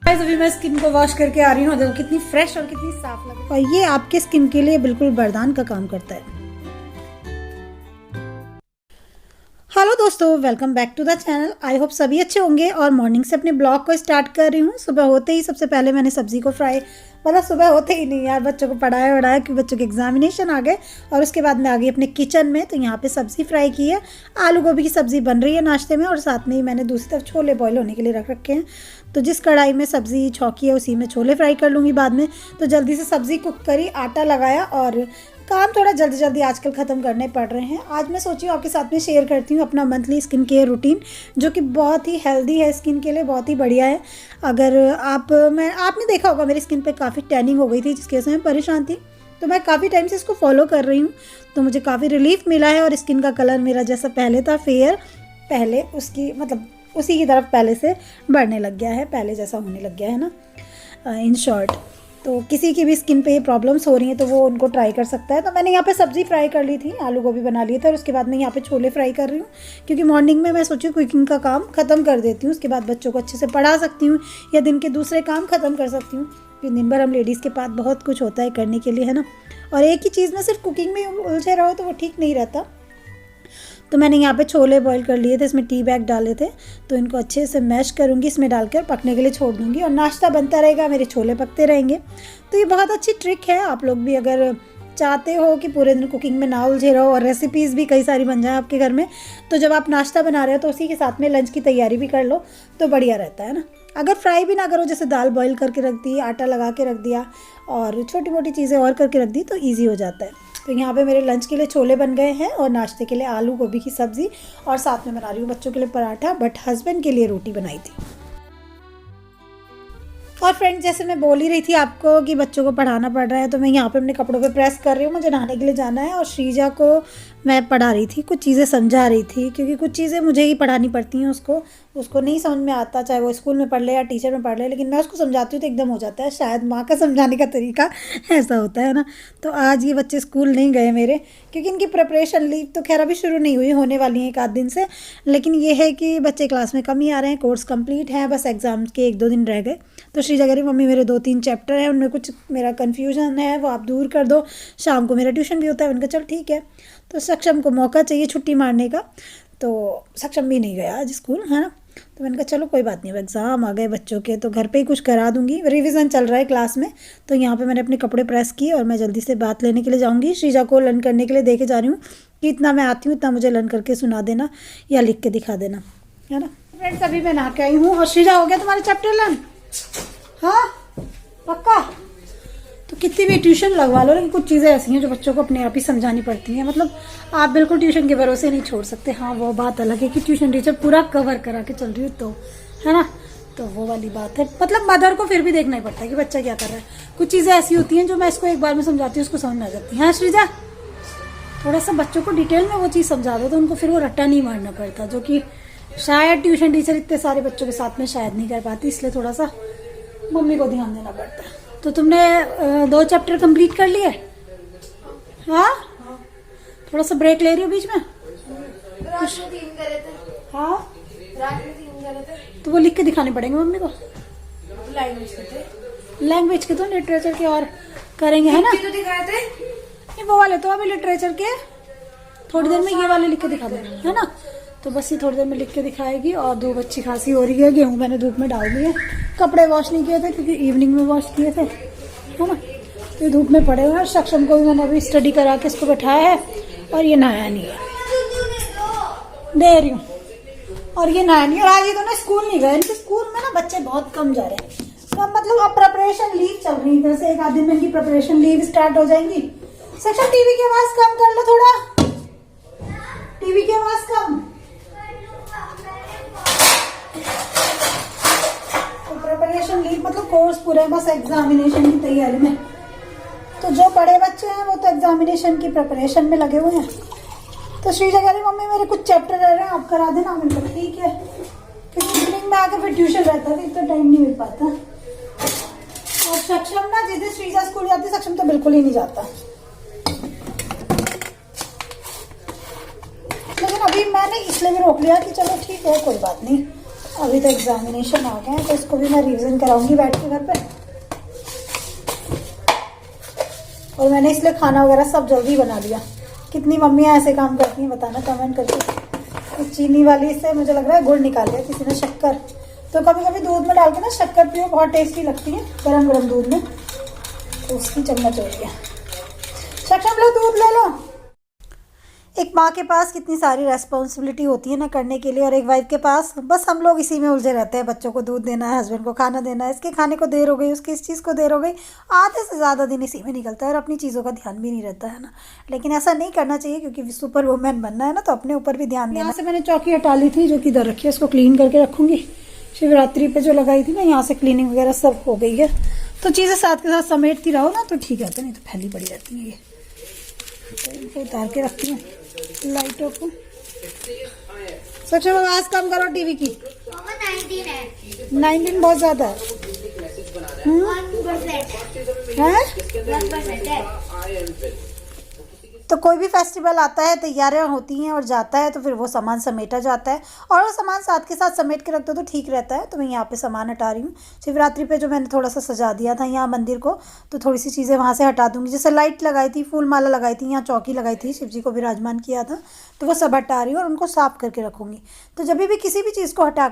अभी मैं स्किन को वॉश करके आ रही हूँ। देखो कितनी फ्रेश और कितनी साफ लग रही है और ये आपके स्किन के लिए बिल्कुल वरदान का काम करता है। हेलो दोस्तों, welcome back to the channel. I hope सभी अच्छे होंगे और मॉर्निंग से अपने ब्लॉग को स्टार्ट कर रही हूँ। सुबह होते ही सबसे पहले मैंने सब्जी को फ्राई, मतलब सुबह होते ही नहीं यार, बच्चों को पढ़ाया क्योंकि बच्चों के एग्जामिनेशन आ गए और उसके बाद मैं आ गई अपने किचन में। तो यहाँ पे सब्जी फ्राई की है, आलू गोभी की सब्जी बन रही है नाश्ते में और साथ में ही मैंने दूसरी तरफ छोले बॉईल होने के लिए रख रखे हैं। तो जिस कढ़ाई में सब्जी छौंकी है उसी में छोले फ्राई कर लूँगी बाद में। तो जल्दी से सब्जी कुक करी, आटा लगाया और काम थोड़ा जल्दी जल्दी आजकल ख़त्म करने पड़ रहे हैं। आज मैं सोची हूँ आपके साथ में शेयर करती हूँ अपना मंथली स्किन केयर रूटीन, जो कि बहुत ही हेल्दी है स्किन के लिए, बहुत ही बढ़िया है। अगर आपने देखा होगा मेरी स्किन पे काफ़ी टैनिंग हो गई थी जिसकी वजह से मैं परेशान थी। तो मैं काफ़ी टाइम से इसको फॉलो कर रही हूँ, तो मुझे काफ़ी रिलीफ मिला है और स्किन का कलर मेरा जैसा पहले था फेयर, पहले उसकी मतलब उसी की तरफ पहले से बढ़ने लग गया है, पहले जैसा होने लग गया है ना, इन शॉर्ट। तो किसी की भी स्किन पे ये प्रॉब्लम्स हो रही हैं तो वो उनको ट्राई कर सकता है। तो मैंने यहाँ पे सब्ज़ी फ्राई कर ली थी, आलू गोभी बना लिए थे और उसके बाद मैं यहाँ पे छोले फ्राई कर रही हूँ क्योंकि मॉर्निंग में मैं सोची कुकिंग का काम ख़त्म कर देती हूँ, उसके बाद बच्चों को अच्छे से पढ़ा सकती हूँ या दिन के दूसरे काम ख़त्म कर सकती हूँ क्योंकि दिन भर हम लेडीज़ के पास बहुत कुछ होता है करने के लिए, है ना। और एक ही चीज़ में सिर्फ कुकिंग में उलझे रहो तो वो ठीक नहीं रहता। तो मैंने यहाँ पे छोले बॉईल कर लिए थे, इसमें टी बैग डाले थे, तो इनको अच्छे से मैश करूँगी, इसमें डालकर पकने के लिए छोड़ दूँगी और नाश्ता बनता रहेगा, मेरे छोले पकते रहेंगे। तो ये बहुत अच्छी ट्रिक है। आप लोग भी अगर चाहते हो कि पूरे दिन कुकिंग में ना उलझे रहो और रेसिपीज़ भी कई सारी बन जाए आपके घर में, तो जब आप नाश्ता बना रहे हो तो उसी के साथ में लंच की तैयारी भी कर लो तो बढ़िया रहता है ना। अगर फ्राई भी ना करो, जैसे दाल बॉईल करके रख दी, आटा लगा के रख दिया और छोटी मोटी चीज़ें और करके रख दी तो ईजी हो जाता है। तो यहाँ पे मेरे लंच के लिए छोले बन गए हैं और नाश्ते के लिए आलू गोभी की सब्ज़ी और साथ में बना रही हूँ बच्चों के लिए पराठा, बट हस्बैंड के लिए रोटी बनाई थी। और फ्रेंड्स, जैसे मैं बोल ही रही थी आपको कि बच्चों को पढ़ाना पड़ रहा है, तो मैं यहाँ पे अपने कपड़ों पे प्रेस कर रही हूँ। मुझे नहाने के लिए जाना है और श्रीजा को मैं पढ़ा रही थी, कुछ चीज़ें समझा रही थी क्योंकि कुछ चीज़ें मुझे ही पढ़ानी पड़ती हैं। उसको नहीं समझ में आता, चाहे वो स्कूल में पढ़ ले या टीचर में पढ़ ले, लेकिन मैं उसको समझाती हूँ तो एकदम हो जाता है। शायद माँ का समझाने का तरीका ऐसा होता है ना। तो आज ये बच्चे स्कूल नहीं गए मेरे क्योंकि इनकी प्रिपरेशन लीव तो खैर अभी शुरू नहीं हुई, होने वाली है 1 आध दिन से, लेकिन ये है कि बच्चे क्लास में कम ही आ रहे हैं, कोर्स कंप्लीट है, बस एग्ज़ाम्स के 1-2 दिन रह गए। तो श्रीजा कह रही मम्मी मेरे 2-3 चैप्टर हैं, उनमें कुछ मेरा कन्फ्यूजन है वो आप दूर कर दो, शाम को मेरा ट्यूशन भी होता है। उनका चल ठीक है। तो सक्षम को मौका चाहिए छुट्टी मारने का, तो सक्षम भी नहीं गया आज स्कूल, है ना। तो मैंने कहा चलो कोई बात नहीं, अब एग्ज़ाम आ गए बच्चों के तो घर पे ही कुछ करा दूंगी, रिवीजन चल रहा है क्लास में। तो यहाँ पे मैंने अपने कपड़े प्रेस किए और मैं जल्दी से बात लेने के लिए जाऊँगी। श्रीजा को लर्न करने के लिए दे के जा रही हूँ कि इतना मैं आती हूँ इतना मुझे लर्न करके सुना देना या लिख के दिखा देना, है ना। फ्रेंड्स, अभी मैं नहा के आई हूँ और श्रीजा हो गया तुम्हारा चैप्टर लर्न? हाँ पक्का? तो कितनी भी ट्यूशन लगवा लो, लेकिन कुछ चीज़ें ऐसी हैं जो बच्चों को अपने आप ही समझानी पड़ती हैं। मतलब आप बिल्कुल ट्यूशन के भरोसे नहीं छोड़ सकते। हाँ वो बात अलग है कि ट्यूशन टीचर पूरा कवर करा के चल रही हो तो, है ना, तो वो वाली बात है। मतलब मदर को फिर भी देखना ही पड़ता है कि बच्चा क्या कर रहा है। कुछ चीज़ें ऐसी होती हैं जो मैं इसको एक बार में समझाती हूँ उसको समझ में आ जाती है। हाँ श्रीजा, थोड़ा सा बच्चों को डिटेल में वो चीज़ समझा दो तो उनको फिर वो रट्टा नहीं मारना पड़ता, जो कि शायद ट्यूशन टीचर इतने सारे बच्चों के साथ में शायद नहीं कर पाती, इसलिए थोड़ा सा मम्मी को ध्यान देना पड़ता है। तो तुमने 2 चैप्टर कंप्लीट कर लिए? हाँ, थोड़ा सा ब्रेक ले रही हो बीच में? रात में 3 करे थे। हाँ, रात में 3 करे थे। तो वो लिख के दिखाने पड़ेंगे मम्मी को। लैंग्वेज के थे, लैंग्वेज के तो लिटरेचर के और करेंगे, है ना। तो दिखाए थे नहीं वो वाले तो अभी लिटरेचर के थोड़ी देर में ये वाले लिख के दिखा देंगे, है ना। तो बस ये थोड़ी देर में लिख के दिखाएगी। और धूप अच्छी खासी हो रही है, गेहूँ मैंने धूप में डाल दिए, कपड़े वॉश नहीं किए थे क्योंकि इवनिंग में वॉश किए थे, है ना। तो ये धूप में पड़े हुए हैं। सक्षम को भी मैंने अभी स्टडी करा के इसको बैठाया है और ये नहाया नहीं है, दे रही हूँ, और ये नहाया नहीं। और आज ये दोनों स्कूल नहीं गए, इनके स्कूल में ना बच्चे बहुत कम जा रहे हैं। तो मतलब अब प्रिपरेशन लीव चल रही है, जैसे 1 आध दिन में इनकी प्रिपरेशन लीव स्टार्ट हो जाएंगी। सक्षम टीवी की आवाज कम कर लो थोड़ा, टीवी की आवाज कम। प्रिपरेशन लीव मतलब कोर्स पूरे बस एग्जामिनेशन की तैयारी में। तो जो बड़े बच्चे हैं वो तो एग्जामिनेशन की प्रिपरेशन में लगे हुए हैं। तो श्रीजा कह रही मम्मी मेरे कुछ चैप्टर रह रहे हैं आप करा देना। मैंने कहा ठीक है, क्योंकि इवनिंग में आकर फिर ट्यूशन रहता है, इतना टाइम नहीं मिल पाता। और सक्षम ना जिस दिन श्रीजा स्कूल जाती है, सक्षम तो बिल्कुल ही नहीं जाता। लेकिन अभी मैंने इसलिए भी रोक लिया कि चलो ठीक है कोई बात नहीं, अभी तो एग्जामिनेशन आ गए हैं तो इसको भी मैं रिवीजन कराऊंगी बैठ के घर पे। और मैंने इसलिए खाना वगैरह सब जल्दी बना लिया। कितनी मम्मियाँ ऐसे काम करती हैं बताना कमेंट करके। तो चीनी वाली से मुझे लग रहा है गुड़ निकाल लिया किसी ने, शक्कर। तो कभी कभी दूध में डाल के ना शक्कर पियो, बहुत टेस्टी लगती है गरम गरम दूध में। तो उसकी चम्मच हो रही है। सक्षम लो दूध ले लो। एक माँ के पास कितनी सारी रेस्पॉन्सिबिलिटी होती है ना करने के लिए, और एक वाइफ के पास बस हम लोग इसी में उलझे रहते हैं। बच्चों को दूध देना है, हस्बैंड को खाना देना है, इसके खाने को देर हो गई, उसकी इस चीज़ को देर हो गई। आधे से ज़्यादा दिन इसी में निकलता है और अपनी चीज़ों का ध्यान भी नहीं रहता है ना। लेकिन ऐसा नहीं करना चाहिए क्योंकि सुपर वुमेन बनना है ना, तो अपने ऊपर भी ध्यान देना। यहाँ से मैंने चौकी हटा ली थी जो कि इधर रखी है, इसको क्लीन करके रखूँगी। शिवरात्रि पे जो लगाई थी ना, यहाँ से क्लीनिंग वगैरह सब हो गई है। तो चीज़ें साथ के साथ समेटती रहो ना तो ठीक रहता है, नहीं तो फैली पड़ी रहती है ये। तो इनको उतार के रखती हूँ लाइटों को। सक्षम आवाज कम करो टीवी की। 19 है। 19 बहुत ज्यादा है। 1% है। तो कोई भी फेस्टिवल आता है, तैयारियां होती हैं और जाता है तो फिर वो सामान समेटा जाता है, और वो सामान साथ के साथ समेट के रख दो तो ठीक रहता है। तो मैं यहाँ पे सामान हटा रही हूँ। शिवरात्रि पे जो मैंने थोड़ा सा सजा दिया था यहाँ मंदिर को, तो थोड़ी सी चीज़ें वहाँ से हटा दूँगी। जैसे लाइट लगाई थी, फूल माला लगाई थी, यहाँ चौकी लगाई थी, शिव जी को विराजमान किया था, तो वो सब हटा रही हूँ और उनको साफ़ करके रखूँगी। तो जब भी किसी भी चीज़ को हटा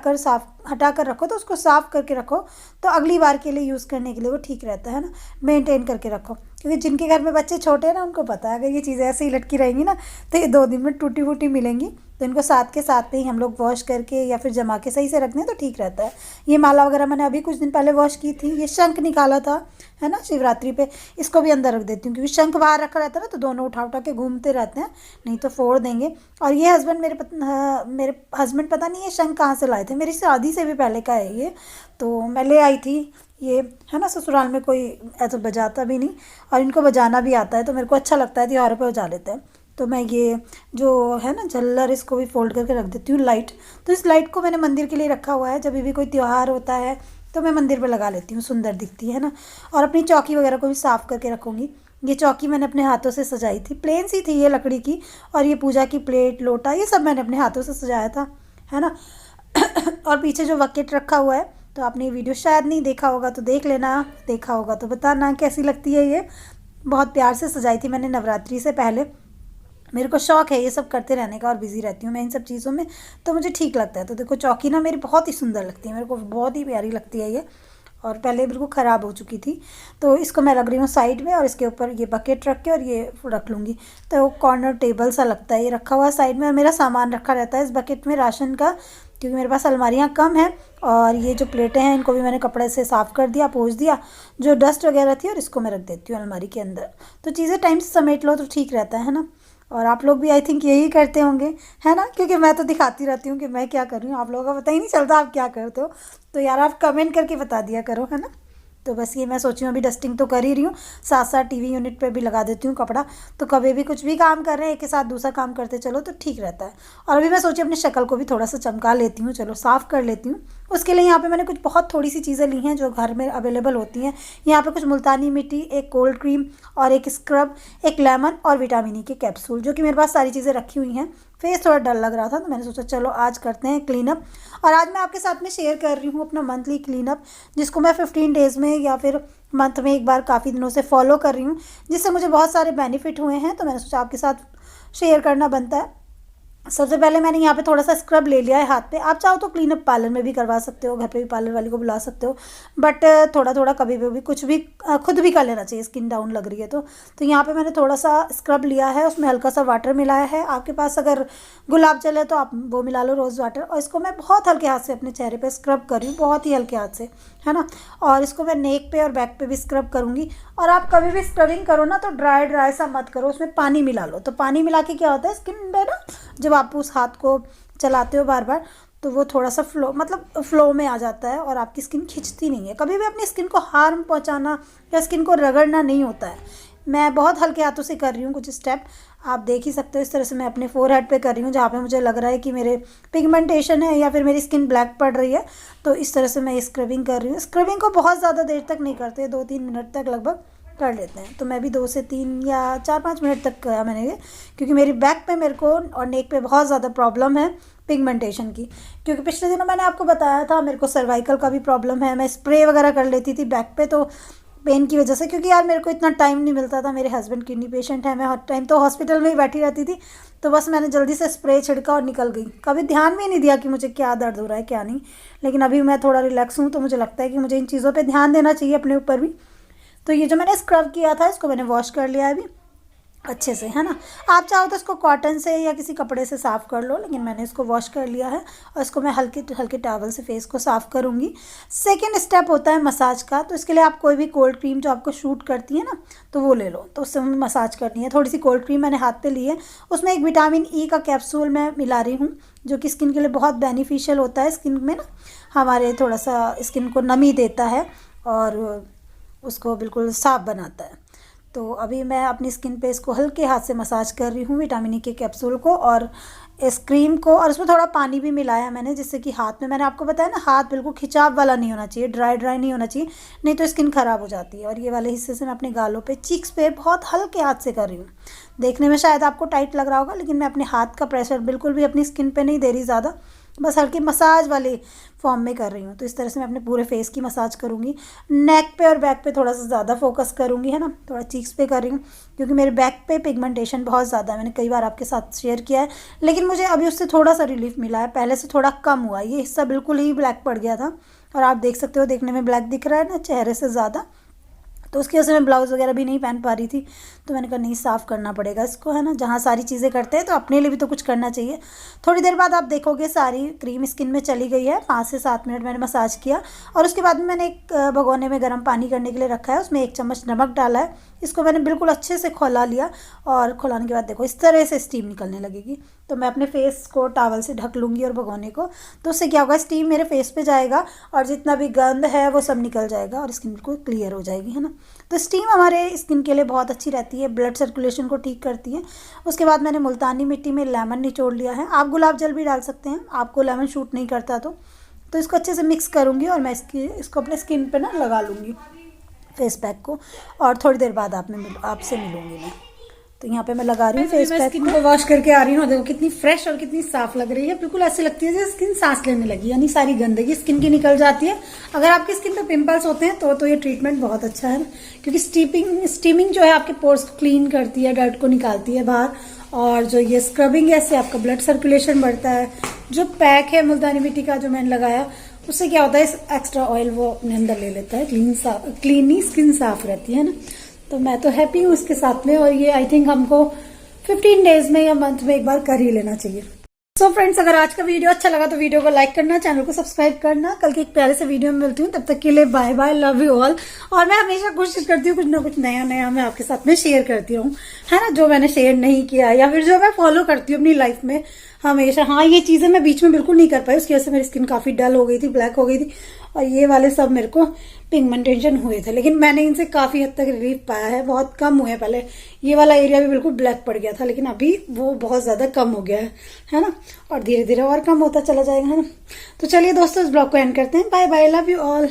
कर रखो तो उसको साफ़ करके रखो, तो अगली बार के लिए यूज़ करने के लिए वो ठीक रहता है ना। मेंटेन करके रखो, क्योंकि जिनके घर में बच्चे छोटे हैं ना उनको पता है अगर ये चीज़ें ऐसे ही लटकी रहेंगी ना तो ये 2 दिन में टूटी फूटी मिलेंगी। तो इनको साथ के साथ ही हम लोग वॉश करके या फिर जमा के सही से रख दें तो ठीक रहता है। ये माला वगैरह मैंने अभी कुछ दिन पहले वॉश की थी। ये शंख निकाला था है ना शिवरात्रि पे, इसको भी अंदर रख देती हूँ क्योंकि शंख बाहर रखा रहता है ना, तो दोनों उठा उठा के घूमते रहते हैं, नहीं तो फोड़ देंगे। और ये हस्बैंड मेरे हस्बैंड पता नहीं ये शंख कहाँ से लाए थे, मेरी शादी से भी पहले का है ये। तो मैं ले आई थी ये है ना, ससुराल में कोई ऐसा बजाता भी नहीं और इनको बजाना भी आता है, तो मेरे को अच्छा लगता है, त्योहारों पे बजा लेते हैं। तो मैं ये जो है ना झल्लर, इसको भी फोल्ड करके रख देती हूँ। लाइट, तो इस लाइट को मैंने मंदिर के लिए रखा हुआ है, जब भी कोई त्यौहार होता है तो मैं मंदिर पे लगा लेती हूँ, सुंदर दिखती है ना। और अपनी चौकी वगैरह को भी साफ़ करके रखूँगी। ये चौकी मैंने अपने हाथों से सजाई थी, प्लेन सी थी ये लकड़ी की, और ये पूजा की प्लेट लोटा ये सब मैंने अपने हाथों से सजाया था है ना। और पीछे जो बकेट रखा हुआ है, तो आपने ये वीडियो शायद नहीं देखा होगा तो देख लेना, देखा होगा तो बताना कैसी लगती है। ये बहुत प्यार से सजाई थी मैंने नवरात्रि से पहले। मेरे को शौक़ है ये सब करते रहने का और बिज़ी रहती हूँ मैं इन सब चीज़ों में, तो मुझे ठीक लगता है। तो देखो चौकी ना मेरी बहुत ही सुंदर लगती है, मेरे को बहुत ही प्यारी लगती है ये, और पहले बिल्कुल ख़राब हो चुकी थी। तो इसको मैं रख रही हूँ साइड में, और इसके ऊपर ये बकेट रख के और ये रख लूँगी। तो कॉर्नर टेबल सा लगता है ये रखा हुआ साइड में, और मेरा सामान रखा रहता है इस बकेट में राशन का, क्योंकि मेरे पास अलमारियाँ कम हैं। और ये जो प्लेटें हैं इनको भी मैंने कपड़े से साफ़ कर दिया, पोंछ दिया जो डस्ट वगैरह थी, और इसको मैं रख देती हूँ अलमारी के अंदर। तो चीज़ें टाइम से समेट लो तो ठीक रहता है ना। और आप लोग भी आई थिंक यही करते होंगे है ना, क्योंकि मैं तो दिखाती रहती हूँ कि मैं क्या कर रही हूँ, आप लोगों का पता ही नहीं चलता आप क्या करते हो। तो यार आप कमेंट करके बता दिया करो है ना। तो बस ये मैं सोची हूँ अभी डस्टिंग तो कर ही रही हूँ, साथ साथ टीवी यूनिट पे भी लगा देती हूँ कपड़ा, तो कभी भी कुछ भी काम कर रहे हैं एक के साथ दूसरा काम करते चलो तो ठीक रहता है। और अभी मैं सोची अपनी शक्ल को भी थोड़ा सा चमका लेती हूँ, चलो साफ़ कर लेती हूँ। उसके लिए यहाँ पे मैंने कुछ बहुत थोड़ी सी चीज़ें ली हैं जो घर में अवेलेबल होती हैं। यहाँ पे कुछ मुल्तानी मिट्टी, एक कोल्ड क्रीम और एक स्क्रब, एक लेमन और विटामिन ई के कैप्सूल, जो कि मेरे पास सारी चीज़ें रखी हुई हैं। फेस थोड़ा डल लग रहा था तो मैंने सोचा चलो आज करते हैं क्लीनअप। और आज मैं आपके साथ में शेयर कर रही हूँ अपना मंथली क्लीनअप, जिसको मैं 15 डेज़ में या फिर मंथ में एक बार काफ़ी दिनों से फॉलो कर रही हूँ, जिससे मुझे बहुत सारे बेनिफिट हुए हैं। तो मैंने सोचा आपके साथ शेयर करना बनता है। सबसे पहले मैंने यहाँ पे थोड़ा सा स्क्रब ले लिया है हाथ पे। आप चाहो तो क्लीनअप पार्लर में भी करवा सकते हो, घर पे भी पार्लर वाली को बुला सकते हो, बट थोड़ा थोड़ा कभी भी कुछ भी खुद भी कर लेना चाहिए, स्किन डाउन लग रही है तो यहाँ पे मैंने थोड़ा सा स्क्रब लिया है, उसमें हल्का सा वाटर मिलाया है। आपके पास अगर गुलाब जल है तो आप वो मिला लो, रोज़ वाटर। और इसको मैं बहुत हल्के हाथ से अपने चेहरे पर स्क्रब कर रही हूँ, बहुत ही हल्के हाथ से है ना। और इसको मैं नेक पे और बैक पे भी स्क्रब करूँगी। और आप कभी भी स्क्रबिंग करो ना तो ड्राई सा मत करो, उसमें पानी मिला लो। तो पानी मिला के क्या होता है स्किन में ना, जब आप उस हाथ को चलाते हो बार बार तो वो थोड़ा सा फ्लो में आ जाता है और आपकी स्किन खिंचती नहीं है। कभी भी अपनी स्किन को हार्म पहुंचाना या स्किन को रगड़ना नहीं होता है। मैं बहुत हल्के हाथों से कर रही हूँ कुछ स्टेप, आप देख ही सकते हो। इस तरह से मैं अपने फोरहेड पे कर रही हूँ, जहाँ पे मुझे लग रहा है कि मेरे पिगमेंटेशन है या फिर मेरी स्किन ब्लैक पड़ रही है, तो इस तरह से मैं स्क्रबिंग कर रही हूँ। स्क्रबिंग को बहुत ज़्यादा देर तक नहीं करते, 2-3 मिनट तक लगभग, कर लेते हैं। तो मैं भी 2 से 3 या 4-5 मिनट तक किया मैंने ये, क्योंकि मेरी बैक पे मेरे को और नेक पे बहुत ज़्यादा प्रॉब्लम है पिगमेंटेशन की। क्योंकि पिछले दिनों मैंने आपको बताया था मेरे को सर्वाइकल का भी प्रॉब्लम है, मैं स्प्रे वगैरह कर लेती थी बैक पे तो पेन की वजह से, क्योंकि यार मेरे को इतना टाइम नहीं मिलता था। मेरे हस्बैंड किडनी पेशेंट है, मैं हर टाइम तो हॉस्पिटल में ही बैठी रहती थी, तो बस मैंने जल्दी से स्प्रे छिड़का और निकल गई। कभी ध्यान भी नहीं दिया कि मुझे क्या दर्द हो रहा है क्या नहीं। लेकिन अभी मैं थोड़ा रिलैक्स हूँ तो मुझे लगता है कि मुझे इन चीज़ों पर ध्यान देना चाहिए अपने ऊपर भी। तो ये जो मैंने स्क्रब किया था इसको मैंने वॉश कर लिया है अभी अच्छे से, है ना। आप चाहो तो इसको कॉटन से या किसी कपड़े से साफ़ कर लो, लेकिन मैंने इसको वॉश कर लिया है और इसको मैं हल्के हल्के टॉवल से फेस को साफ़ करूँगी। सेकंड स्टेप होता है मसाज का। तो इसके लिए आप कोई भी कोल्ड क्रीम जो आपको शूट करती है ना तो वो ले लो, तो उससे हमें मसाज करनी है। थोड़ी सी कोल्ड क्रीम मैंने हाथ पे ली है, उसमें एक विटामिन ई का कैप्सूल मैं मिला रही हूँ, जो कि स्किन के लिए बहुत बेनिफिशियल होता है। स्किन में ना हमारे थोड़ा सा स्किन को नमी देता है और उसको बिल्कुल साफ़ बनाता है। तो अभी मैं अपनी स्किन पे इसको हल्के हाथ से मसाज कर रही हूँ विटामिन ई के कैप्सूल को और इस क्रीम को, और उसमें थोड़ा पानी भी मिलाया मैंने, जिससे कि हाथ में, मैंने आपको बताया ना हाथ बिल्कुल खिंचाव वाला नहीं होना चाहिए, ड्राई नहीं होना चाहिए, नहीं तो स्किन ख़राब हो जाती है। और ये वाले हिस्से से मैं अपने गालों पे, चीक्स पे बहुत हल्के हाथ से कर रही हूँ। देखने में शायद आपको टाइट लग रहा होगा, लेकिन मैं अपने हाथ का प्रेशर बिल्कुल भी अपनी स्किन पे नहीं दे रही ज़्यादा, बस हल्की मसाज वाले फॉर्म में कर रही हूँ। तो इस तरह से मैं अपने पूरे फेस की मसाज करूँगी। नेक पे और बैक पे थोड़ा सा ज़्यादा फोकस करूँगी, है ना, थोड़ा चीक्स पे कर रही हूँ, क्योंकि मेरे बैक पे पिगमेंटेशन बहुत ज़्यादा है। मैंने कई बार आपके साथ शेयर किया है, लेकिन मुझे अभी उससे थोड़ा सा रिलीफ मिला है, पहले से थोड़ा कम हुआ। ये हिस्सा बिल्कुल ही ब्लैक पड़ गया था और आप देख सकते हो देखने में ब्लैक दिख रहा है ना चेहरे से ज़्यादा, तो उसकी वजह से मैं ब्लाउज़ वगैरह भी नहीं पहन पा रही थी। तो मैंने कहा नहीं, साफ़ करना पड़ेगा इसको, है ना। जहाँ सारी चीज़ें करते हैं तो अपने लिए भी तो कुछ करना चाहिए। थोड़ी देर बाद आप देखोगे सारी क्रीम स्किन में चली गई है। 5 से 7 मिनट मैंने मसाज किया और उसके बाद में मैंने एक भगोने में गर्म पानी करने के लिए रखा है, उसमें 1 चम्मच नमक डाला है। इसको मैंने बिल्कुल अच्छे से खौला लिया और खौलाने के बाद देखो इस तरह से स्टीम निकलने लगेगी। तो मैं अपने फेस को टॉवल से ढक लूँगी और भगोने को, तो उससे क्या होगा, स्टीम मेरे फेस पे जाएगा और जितना भी गंद है वो सब निकल जाएगा और स्किन बिल्कुल क्लियर हो जाएगी, है ना। तो स्टीम हमारे स्किन के लिए बहुत अच्छी रहती है, ब्लड सर्कुलेशन को ठीक करती है। उसके बाद मैंने मुल्तानी मिट्टी में लेमन निचोड़ लिया है, आप गुलाब जल भी डाल सकते हैं, आपको लेमन शूट नहीं करता तो इसको अच्छे से मिक्स करूँगी और मैं इसको अपने स्किन पे ना लगा लूँगी फेस पैक को, और थोड़ी देर बाद आपसे मिलूँगी मैं। तो यहाँ पे मैं लगा रही हूँ फेस पैक, स्किन को वॉश करके आ रही हूँ। देखो कितनी फ्रेश और कितनी साफ लग रही है, बिल्कुल ऐसे लगती है जैसे स्किन सांस लेने लगी, यानी सारी गंदगी स्किन की निकल जाती है। अगर आपकी स्किन पे पिंपल्स होते हैं तो ये ट्रीटमेंट बहुत अच्छा है, क्योंकि स्टीमिंग जो है आपके पोर्स को क्लीन करती है, डर्ट को निकालती है बाहर, और जो ये स्क्रबिंग है इससे आपका ब्लड सर्कुलेशन बढ़ता है। जो पैक है मुल्तानी मिट्टी का जो मैंने लगाया, उससे क्या होता है, एक्स्ट्रा ऑयल वो अपने अंदर ले लेता है, क्लीन स्किन साफ रहती है ना। तो मैं तो हैप्पी हूँ इसके साथ में, और ये आई थिंक हमको 15 डेज में या मंथ में एक बार कर ही लेना चाहिए। सो फ्रेंड्स, अगर आज का वीडियो अच्छा लगा तो वीडियो को लाइक करना, चैनल को सब्सक्राइब करना। कल के एक प्यारे से वीडियो में मिलती हूँ, तब तक के लिए bye bye, love you all. और मैं हमेशा कोशिश करती हूँ कुछ ना कुछ नया मैं आपके साथ में शेयर करती रहूँ, है ना, जो मैंने शेयर नहीं किया या फिर जो मैं फॉलो करती हूँ अपनी लाइफ में हमेशा। हाँ, ये चीजें मैं बीच में बिल्कुल नहीं कर पाई, उसकी वजह से मेरी स्किन काफी डल हो गई थी, ब्लैक हो गई थी, और ये वाले सब मेरे को पिगमेंटेशन हुए थे, लेकिन मैंने इनसे काफी हद तक रिलीफ पाया है। बहुत कम हुए, पहले ये वाला एरिया भी बिल्कुल ब्लैक पड़ गया था, लेकिन अभी वो बहुत ज्यादा कम हो गया है ना, और धीरे धीरे और कम होता चला जाएगा, है ना। तो चलिए दोस्तों, इस ब्लॉग को एंड करते हैं। Bye bye, love you all.